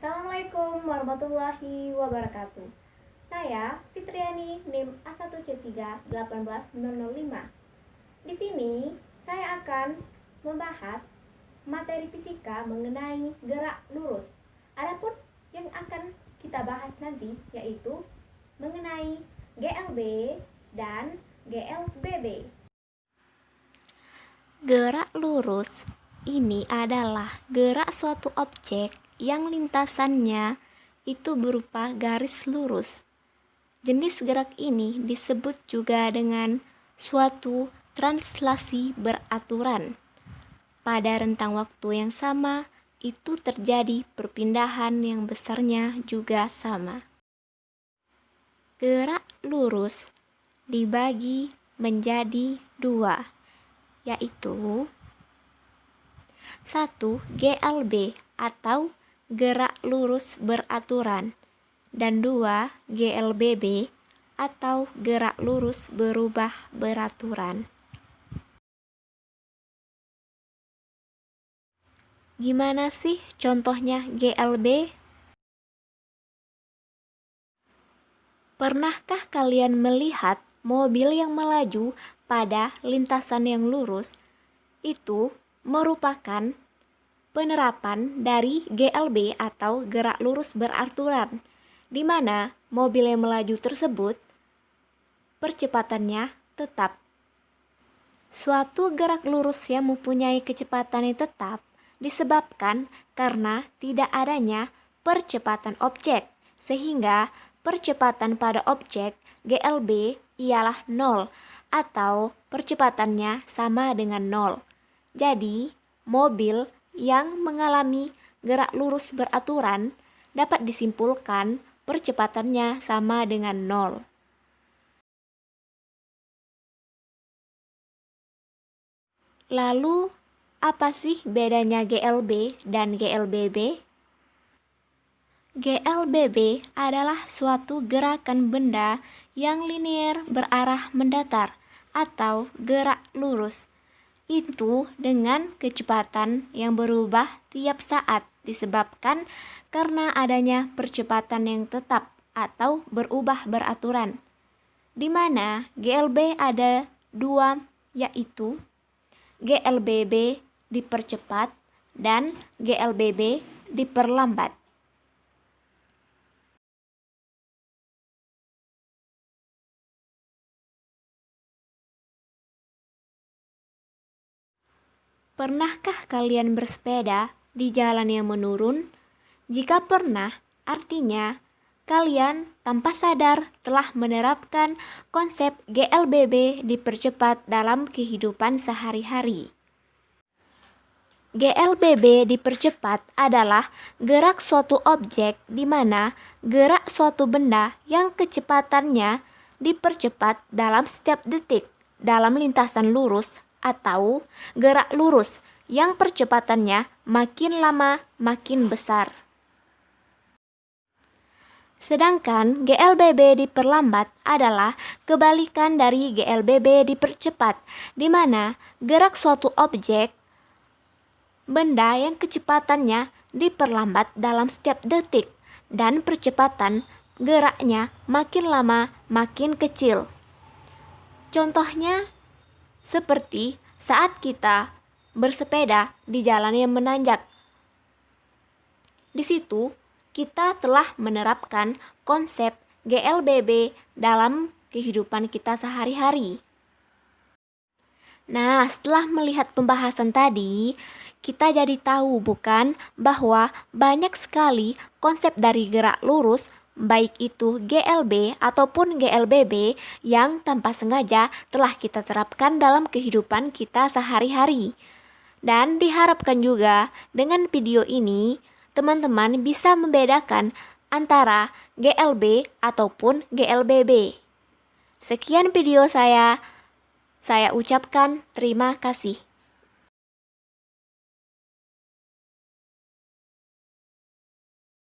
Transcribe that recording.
Assalamualaikum warahmatullahi wabarakatuh. Saya Fitriani NIM A1C3 18005. Di sini saya akan membahas materi fisika mengenai gerak lurus. Adapun yang akan kita bahas nanti yaitu mengenai GLB dan GLBB. Gerak lurus ini adalah gerak suatu objek yang lintasannya itu berupa garis lurus. Jenis gerak ini disebut juga dengan suatu translasi beraturan. Pada rentang waktu yang sama, itu terjadi perpindahan yang besarnya juga sama. Gerak lurus dibagi menjadi dua, yaitu 1. GLB atau gerak lurus beraturan, dan 2. GLBB atau gerak lurus berubah beraturan. Gimana sih contohnya GLB? Pernahkah kalian melihat mobil yang melaju pada lintasan yang lurus? Itu merupakan penerapan dari GLB atau gerak lurus beraturan, di mana mobil yang melaju tersebut percepatannya tetap. Suatu gerak lurus yang mempunyai kecepatan yang tetap disebabkan karena tidak adanya percepatan objek, sehingga percepatan pada objek GLB ialah 0 atau percepatannya sama dengan 0. Jadi, mobil yang mengalami gerak lurus beraturan dapat disimpulkan percepatannya sama dengan 0. Lalu, apa sih bedanya GLB dan GLBB? GLBB adalah suatu gerakan benda yang linier berarah mendatar atau gerak lurus. Itu dengan kecepatan yang berubah tiap saat disebabkan karena adanya percepatan yang tetap atau berubah beraturan. Di mana GLB ada dua, yaitu GLBB dipercepat dan GLBB diperlambat. Pernahkah kalian bersepeda di jalan yang menurun? Jika pernah, artinya kalian tanpa sadar telah menerapkan konsep GLBB dipercepat dalam kehidupan sehari-hari. GLBB dipercepat adalah gerak suatu objek di mana gerak suatu benda yang kecepatannya dipercepat dalam setiap detik dalam lintasan lurus, atau gerak lurus yang percepatannya makin lama makin besar. Sedangkan GLBB diperlambat adalah kebalikan dari GLBB dipercepat, di mana gerak suatu objek benda yang kecepatannya diperlambat dalam setiap detik dan percepatan geraknya makin lama makin kecil. Contohnya seperti saat kita bersepeda di jalan yang menanjak. Di situ kita telah menerapkan konsep GLBB dalam kehidupan kita sehari-hari. Nah, setelah melihat pembahasan tadi, kita jadi tahu bukan bahwa banyak sekali konsep dari gerak lurus, baik itu GLB ataupun GLBB, yang tanpa sengaja telah kita terapkan dalam kehidupan kita sehari-hari. Dan diharapkan juga dengan video ini, teman-teman bisa membedakan antara GLB ataupun GLBB. Sekian video saya ucapkan terima kasih.